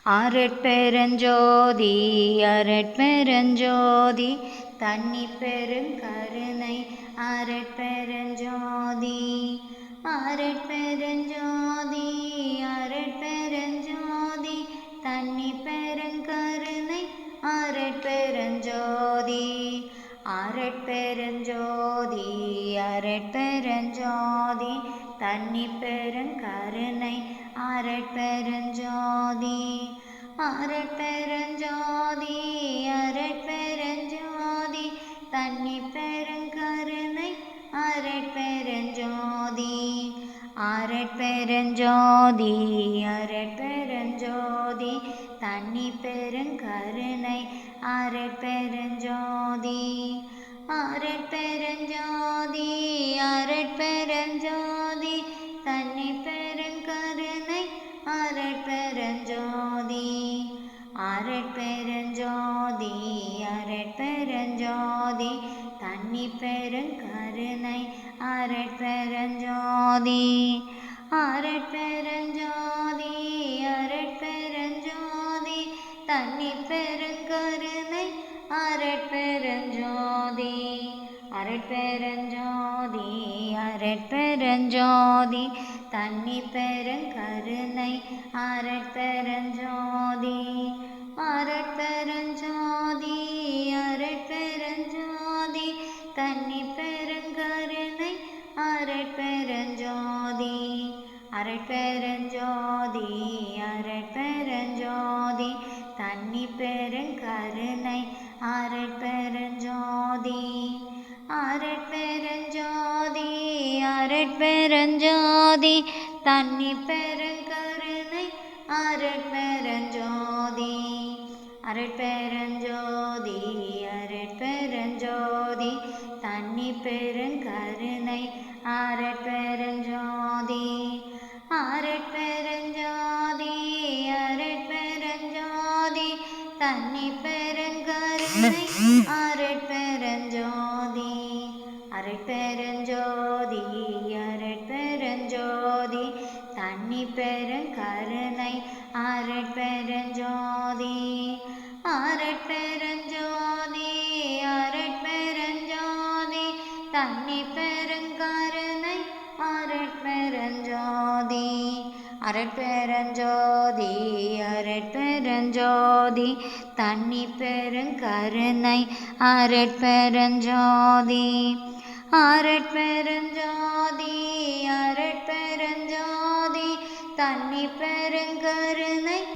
அருட்பெருஞ்சோதி அருட்பெருஞ்சோதி தன்னிப்பெருங்கருணை அருட்பெருஞ்சோதி அருட்பெருஞ்சோதி அருட்பெருஞ்சோதி தன்னிப்பெருங்கருணை அருட்பெருஞ்சோதி அருட்பெருஞ்சோதி அருட்பெருஞ்சோதி தன்னிப்பெருங்கருணை அருட்பெருஞ்சோதி அருட்பெருஞ்சோதி அருட்பெருஞ்சோதி தன்னிப்பெருங்கருணை அருட்பெருஞ்சோதி அருட்பெருஞ்சோதி அருட்பெருஞ்சோதி தன்னிப்பெருங்கருணை அருட்பெருஞ்சோதி அருட்பெருஞ்சோதி அருட்பெருஞ்சோதி தன்னிப்பெருங்கருணை அருட்பெருஞ்சோதி அருட்பெருஞ்சோதி அருட்பெருஞ்சோதி தன்னிப்பெருங்கருணை அருட்பெருஞ்சோதி அருட்பெருஞ்சோதி அருட்பெருஞ்சோதி தன்னிப்பெருங்கருணை அருட்பெருஞ்சோதி அருட்பெருஞ்சோதி அருட்பெருஞ்சோதி தன்னிப்பெருங்கருணை அருட்பெருஞ்சோதி அருட்பெருஞ்சோதி அருட்பெருஞ்சோதி தன்னிப்பெருங்கருணை அருட்பெருஞ்சோதி அருட்பெருஞ்சோதி அருட்பெருஞ்சோதி தன்னிப்பெருங்கருணை அருட்பெருஞ்சோதி அருட்பெருஞ்சோதி அருட்பெருஞ்சோதி தன்னிப்பெருங்கருணை அருட்பெருஞ்சோதி அருட்பெருஞ்சோதி அருட்பெருஞ்சோதி தன்னிப்பெருங்கருணை அருட்பெருஞ்சோதி அருட்பெருஞ்சோதி அருட்பெருஞ்சோதி தன்னிப்பெருங்கருணை அருட்பெருஞ்சோதி அருட்பெருஞ்சோதி அருட்பெருஞ்சோதி தன்னிப்பெருங்கருணை அருட்பெருஞ்சோதி அருட்பெருஞ்சோதி அருட்பெருஞ்சோதி தன்னிப்பெருங்கருணை அருட்பெருஞ்சோதி அருட்பெருஞ்சோதி அருட்பெருஞ்சோதி தன்னிப்பெருங்கருணை அருட்பெருஞ்சோதி அருட்பெருஞ்சோதி அருட்பெருஞ்சோதி தன்னிப்பெருங்கருணை